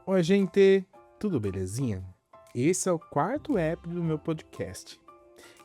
Oi, gente, tudo belezinha? Esse é o quarto app do meu podcast.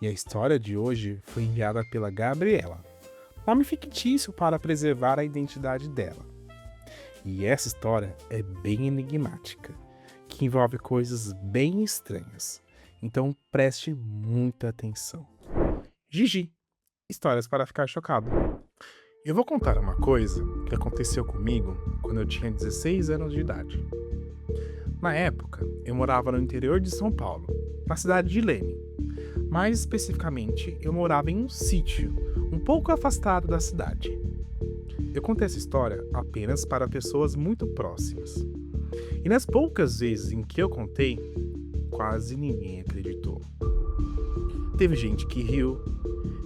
E a história de hoje foi enviada pela Gabriela, nome fictício para preservar a identidade dela. E essa história é bem enigmática, que envolve coisas bem estranhas. Então preste muita atenção. Gigi, histórias para ficar chocado. Eu vou contar uma coisa que aconteceu comigo quando eu tinha 16 anos de idade. Na época, eu morava no interior de São Paulo, na cidade de Leme. Mais especificamente, eu morava em um sítio, um pouco afastado da cidade. Eu contei essa história apenas para pessoas muito próximas. E nas poucas vezes em que eu contei, quase ninguém acreditou. Teve gente que riu,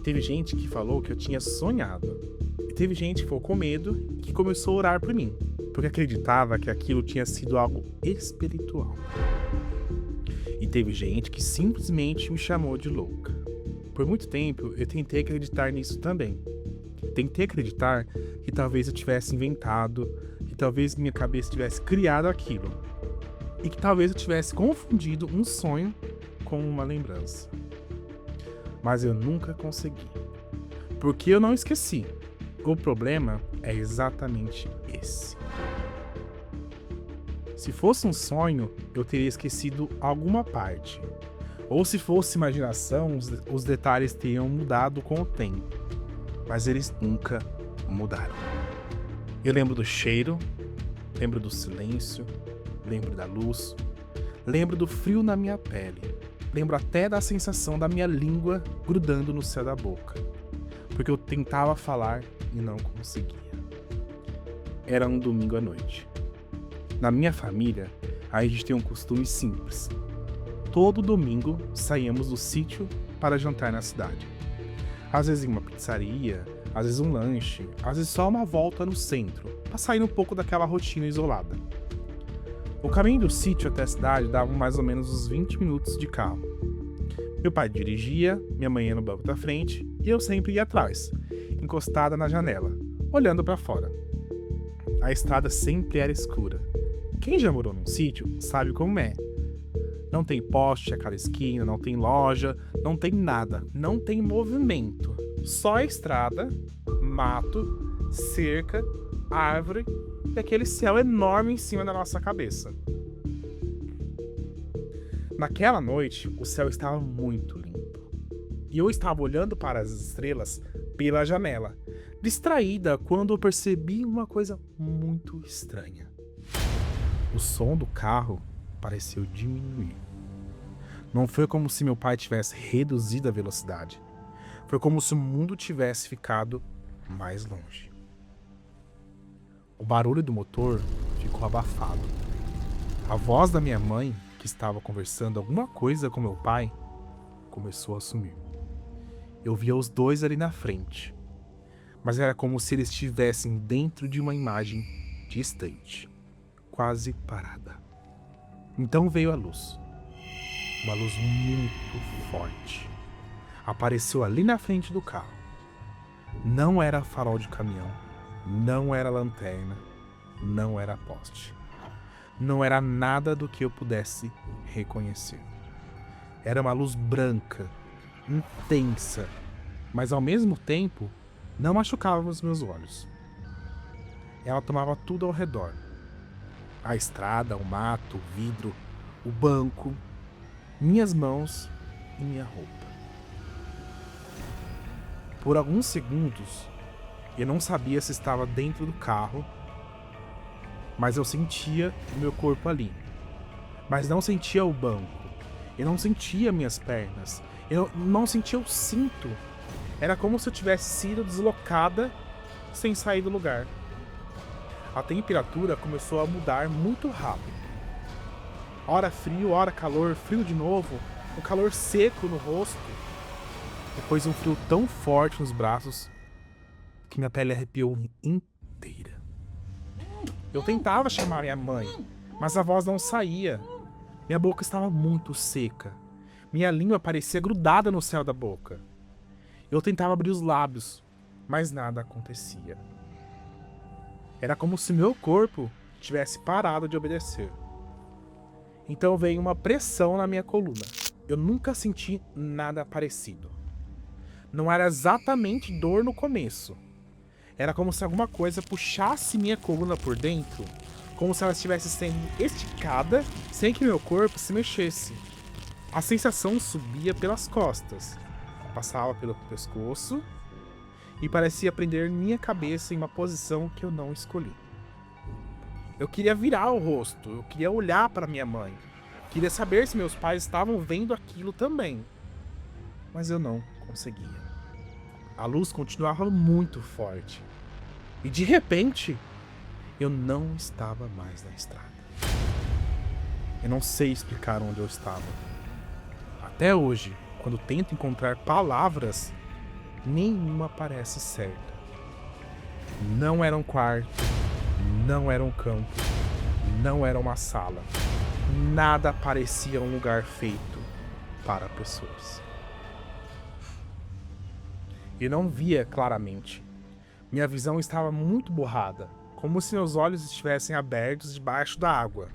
teve gente que falou que eu tinha sonhado, e teve gente que ficou com medo e que começou a orar por mim, porque acreditava que aquilo tinha sido algo espiritual. E teve gente que simplesmente me chamou de louca. Por muito tempo eu tentei acreditar nisso também. Tentei acreditar que talvez eu tivesse inventado, que talvez minha cabeça tivesse criado aquilo, e que talvez eu tivesse confundido um sonho com uma lembrança. Mas eu nunca consegui, porque eu não esqueci. O problema é exatamente esse. Se fosse um sonho, eu teria esquecido alguma parte. Ou se fosse imaginação, os detalhes teriam mudado com o tempo. Mas eles nunca mudaram. Eu lembro do cheiro, lembro do silêncio, lembro da luz, lembro do frio na minha pele, lembro até da sensação da minha língua grudando no céu da boca. Porque eu tentava falar e não conseguia. Era um domingo à noite. Na minha família, a gente tem um costume simples. Todo domingo saíamos do sítio para jantar na cidade. Às vezes em uma pizzaria, às vezes um lanche, às vezes só uma volta no centro, para sair um pouco daquela rotina isolada. O caminho do sítio até a cidade dava mais ou menos uns 20 minutos de carro. Meu pai dirigia, minha mãe ia no banco da frente e eu sempre ia atrás, encostada na janela, olhando para fora. A estrada sempre era escura. Quem já morou num sítio sabe como é. Não tem poste a cada esquina, não tem loja, não tem nada, não tem movimento. Só a estrada, mato, cerca, árvore e aquele céu enorme em cima da nossa cabeça. Naquela noite, o céu estava muito limpo. E eu estava olhando para as estrelas pela janela, distraída quando eu percebi uma coisa muito estranha. O som do carro pareceu diminuir. Não foi como se meu pai tivesse reduzido a velocidade. Foi como se o mundo tivesse ficado mais longe. O barulho do motor ficou abafado. A voz da minha mãe, que estava conversando alguma coisa com meu pai, começou a sumir. Eu via os dois ali na frente, mas era como se eles estivessem dentro de uma imagem distante, quase parada. Então veio a luz. Uma luz muito forte. Apareceu ali na frente do carro. Não era farol de caminhão, não era lanterna, não era poste. Não era nada do que eu pudesse reconhecer. Era uma luz branca, intensa, mas ao mesmo tempo não machucava os meus olhos. Ela tomava tudo ao redor. A estrada, o mato, o vidro, o banco, minhas mãos e minha roupa. Por alguns segundos, eu não sabia se estava dentro do carro, mas eu sentia o meu corpo ali. Mas não sentia o banco, eu não sentia minhas pernas, eu não sentia o cinto. Era como se eu tivesse sido deslocada sem sair do lugar. A temperatura começou a mudar muito rápido. Hora frio, hora calor, frio de novo, um calor seco no rosto. Depois um frio tão forte nos braços que minha pele arrepiou inteira. Eu tentava chamar minha mãe, mas a voz não saía. Minha boca estava muito seca. Minha língua parecia grudada no céu da boca. Eu tentava abrir os lábios, mas nada acontecia. Era como se meu corpo tivesse parado de obedecer. Então veio uma pressão na minha coluna. Eu nunca senti nada parecido. Não era exatamente dor no começo. Era como se alguma coisa puxasse minha coluna por dentro, como se ela estivesse sendo esticada sem que meu corpo se mexesse. A sensação subia pelas costas, passava pelo pescoço e parecia prender minha cabeça em uma posição que eu não escolhi. Eu queria virar o rosto, eu queria olhar para minha mãe, queria saber se meus pais estavam vendo aquilo também, mas eu não conseguia. A luz continuava muito forte e de repente eu não estava mais na estrada. Eu não sei explicar onde eu estava. Até hoje, quando tento encontrar palavras, nenhuma parece certa. Não era um quarto, não era um campo, não era uma sala. Nada parecia um lugar feito para pessoas. Eu não via claramente. Minha visão estava muito borrada, como se meus olhos estivessem abertos debaixo da água.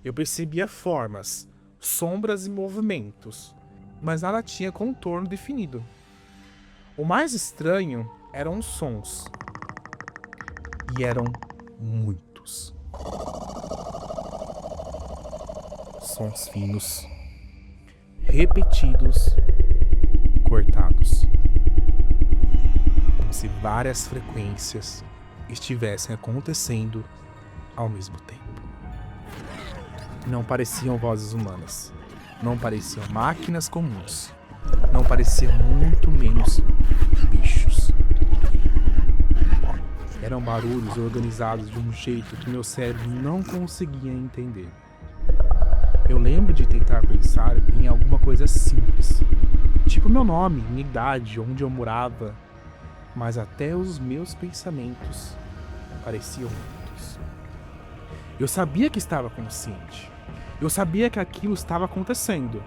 Eu percebia formas, sombras e movimentos, mas nada tinha contorno definido. O mais estranho eram os sons. E eram muitos. Sons finos, repetidos, cortados. Como se várias frequências estivessem acontecendo ao mesmo tempo. Não pareciam vozes humanas. Não pareciam máquinas comuns. Não pareciam muito menos bichos. Eram barulhos organizados de um jeito que meu cérebro não conseguia entender. Eu lembro de tentar pensar em alguma coisa simples, tipo meu nome, minha idade, onde eu morava, mas até os meus pensamentos pareciam muitos. Eu sabia que estava consciente, eu sabia que aquilo estava acontecendo,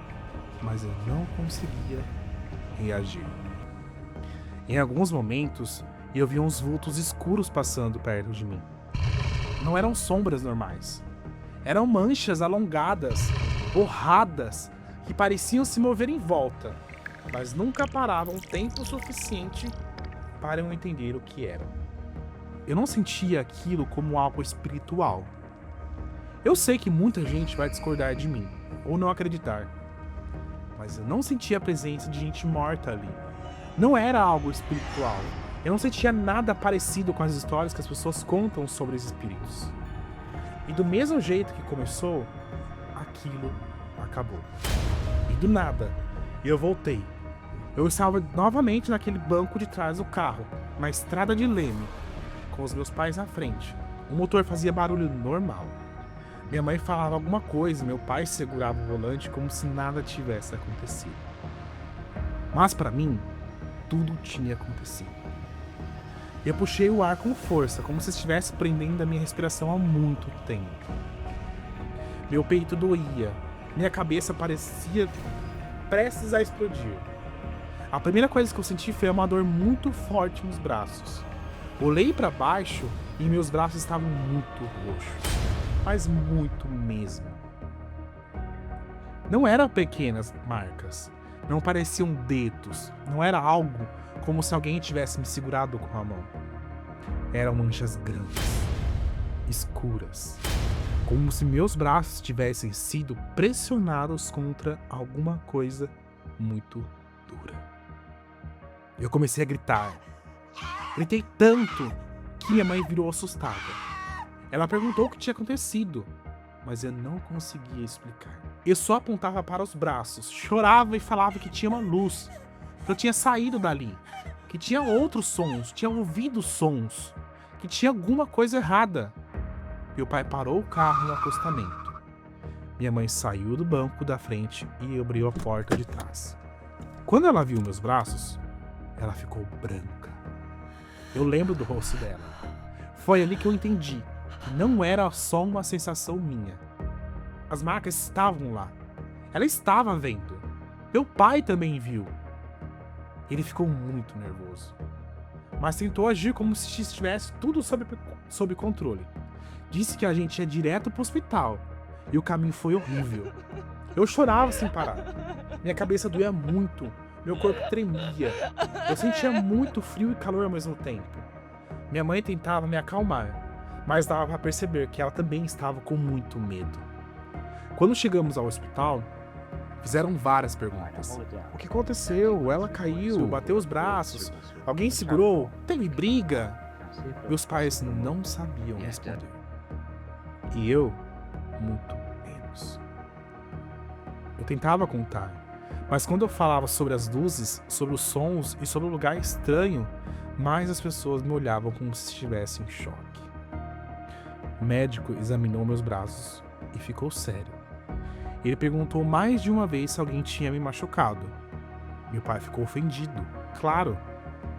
mas eu não conseguia reagir. Em alguns momentos, eu via uns vultos escuros passando perto de mim. Não eram sombras normais. Eram manchas alongadas, borradas, que pareciam se mover em volta, mas nunca paravam tempo suficiente para eu entender o que eram. Eu não sentia aquilo como algo espiritual. Eu sei que muita gente vai discordar de mim, ou não acreditar, mas eu não sentia a presença de gente morta ali. Não era algo espiritual. Eu não sentia nada parecido com as histórias que as pessoas contam sobre os espíritos. E do mesmo jeito que começou, aquilo acabou. E do nada, eu voltei. Eu estava novamente naquele banco de trás do carro, na estrada de Leme, com os meus pais na frente. O motor fazia barulho normal. Minha mãe falava alguma coisa, meu pai segurava o volante como se nada tivesse acontecido. Mas para mim, tudo tinha acontecido. Eu puxei o ar com força, como se estivesse prendendo a minha respiração há muito tempo. Meu peito doía, minha cabeça parecia prestes a explodir. A primeira coisa que eu senti foi uma dor muito forte nos braços. Olhei para baixo e meus braços estavam muito roxos, mas muito mesmo. Não eram pequenas marcas, não pareciam dedos, não era algo como se alguém tivesse me segurado com a mão. Eram manchas grandes, escuras, como se meus braços tivessem sido pressionados contra alguma coisa muito dura. Eu comecei a gritar. Gritei tanto que minha mãe virou assustada. Ela perguntou o que tinha acontecido, mas eu não conseguia explicar. Eu só apontava para os braços, chorava e falava que tinha uma luz, que eu tinha saído dali, que tinha outros sons, tinha ouvido sons, que tinha alguma coisa errada. Meu pai parou o carro no acostamento. Minha mãe saiu do banco da frente e abriu a porta de trás. Quando ela viu meus braços, ela ficou branca. Eu lembro do rosto dela. Foi ali que eu entendi que não era só uma sensação minha. As marcas estavam lá. Ela estava vendo. Meu pai também viu. Ele ficou muito nervoso, mas tentou agir como se estivesse tudo sob controle. Disse que a gente ia direto para o hospital, e o caminho foi horrível. Eu chorava sem parar. Minha cabeça doía muito, meu corpo tremia. Eu sentia muito frio e calor ao mesmo tempo. Minha mãe tentava me acalmar, mas dava para perceber que ela também estava com muito medo. Quando chegamos ao hospital, fizeram várias perguntas. O que aconteceu? Ela caiu, bateu os braços, alguém segurou, teve briga? Meus pais não sabiam responder. E eu, muito menos. Eu tentava contar, mas quando eu falava sobre as luzes, sobre os sons e sobre o lugar estranho, mais as pessoas me olhavam como se estivessem em choque. O médico examinou meus braços e ficou sério. Ele perguntou mais de uma vez se alguém tinha me machucado. Meu pai ficou ofendido. Claro,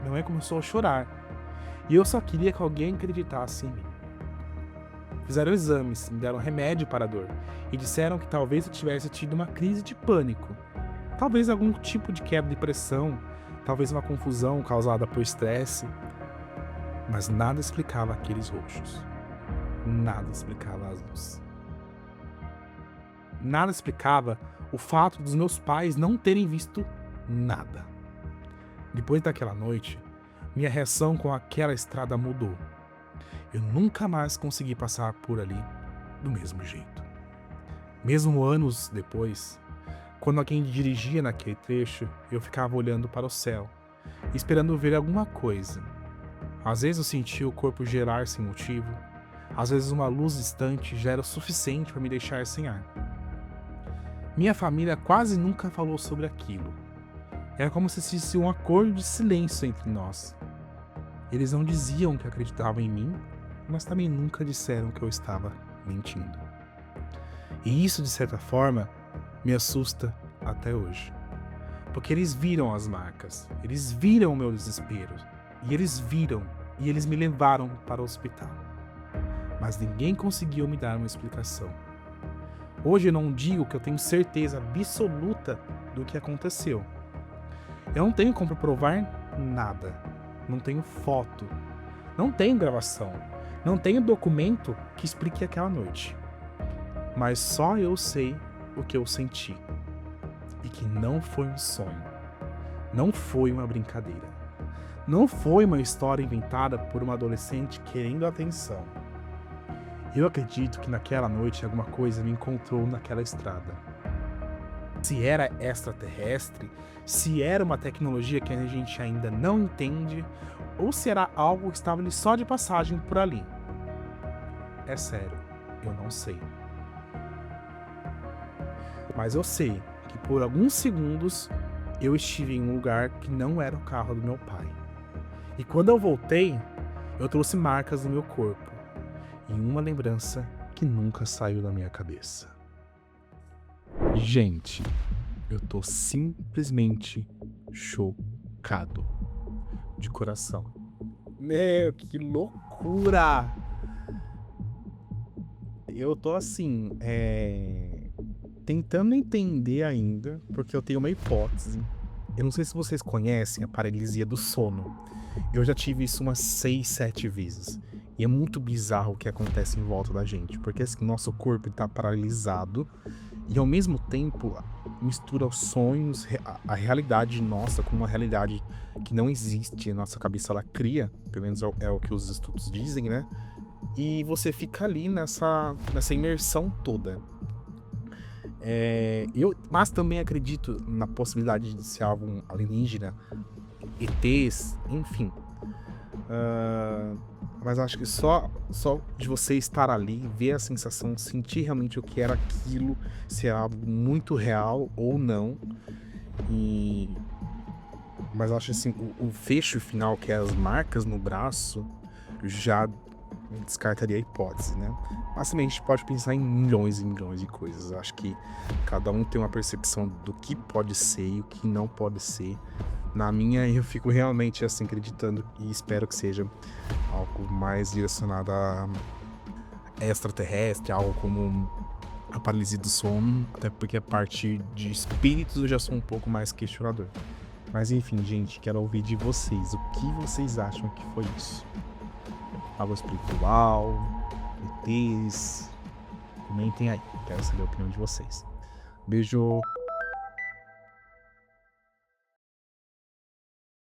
minha mãe começou a chorar. E eu só queria que alguém acreditasse em mim. Fizeram exames, me deram remédio para a dor e disseram que talvez eu tivesse tido uma crise de pânico. Talvez algum tipo de quebra de pressão, talvez uma confusão causada por estresse. Mas nada explicava aqueles roxos. Nada explicava as luzes. Nada explicava o fato dos meus pais não terem visto nada. Depois daquela noite, minha reação com aquela estrada mudou. Eu nunca mais consegui passar por ali do mesmo jeito. Mesmo anos depois, quando alguém dirigia naquele trecho, eu ficava olhando para o céu, esperando ver alguma coisa. Às vezes eu sentia o corpo gelar sem motivo, às vezes uma luz distante já era o suficiente para me deixar sem ar. Minha família quase nunca falou sobre aquilo. Era como se existisse um acordo de silêncio entre nós. Eles não diziam que acreditavam em mim, mas também nunca disseram que eu estava mentindo. E isso, de certa forma, me assusta até hoje. Porque eles viram as marcas, eles viram o meu desespero, e eles me levaram para o hospital. Mas ninguém conseguiu me dar uma explicação. Hoje eu não digo que eu tenho certeza absoluta do que aconteceu. Eu não tenho como provar nada. Não tenho foto. Não tenho gravação. Não tenho documento que explique aquela noite. Mas só eu sei o que eu senti. E que não foi um sonho. Não foi uma brincadeira. Não foi uma história inventada por uma adolescente querendo atenção. Eu acredito que naquela noite alguma coisa me encontrou naquela estrada. Se era extraterrestre, se era uma tecnologia que a gente ainda não entende, ou se era algo que estava ali só de passagem por ali. É sério, eu não sei. Mas eu sei que por alguns segundos eu estive em um lugar que não era o carro do meu pai. E quando eu voltei, eu trouxe marcas no meu corpo. E uma lembrança que nunca saiu da minha cabeça. Gente, eu tô simplesmente chocado. De coração. Meu, que loucura! Eu tô assim, tentando entender ainda, porque eu tenho uma hipótese. Eu não sei se vocês conhecem a paralisia do sono. Eu já tive isso umas 6, 7 vezes. E é muito bizarro o que acontece em volta da gente, porque assim, nosso corpo está paralisado e ao mesmo tempo mistura os sonhos, a realidade nossa com uma realidade que não existe, a nossa cabeça ela cria, pelo menos é o que os estudos dizem, né? E você fica ali nessa imersão toda. Mas também acredito na possibilidade de ser algo alienígena, ETs, enfim. Mas acho que só de você estar ali, ver a sensação, sentir realmente o que era aquilo, se é algo muito real ou não. Mas acho assim, o fecho final, que é as marcas no braço, já descartaria a hipótese, né? Mas também a gente pode pensar em milhões e milhões de coisas. Acho que cada um tem uma percepção do que pode ser e o que não pode ser. Na minha, eu fico realmente assim acreditando e espero que seja algo mais direcionado a extraterrestre, algo como a paralisia do sono, até porque a partir de espíritos eu já sou um pouco mais questionador. Mas enfim, gente, quero ouvir de vocês. O que vocês acham que foi isso? Algo espiritual? ETs? Comentem aí, quero saber a opinião de vocês. Beijo!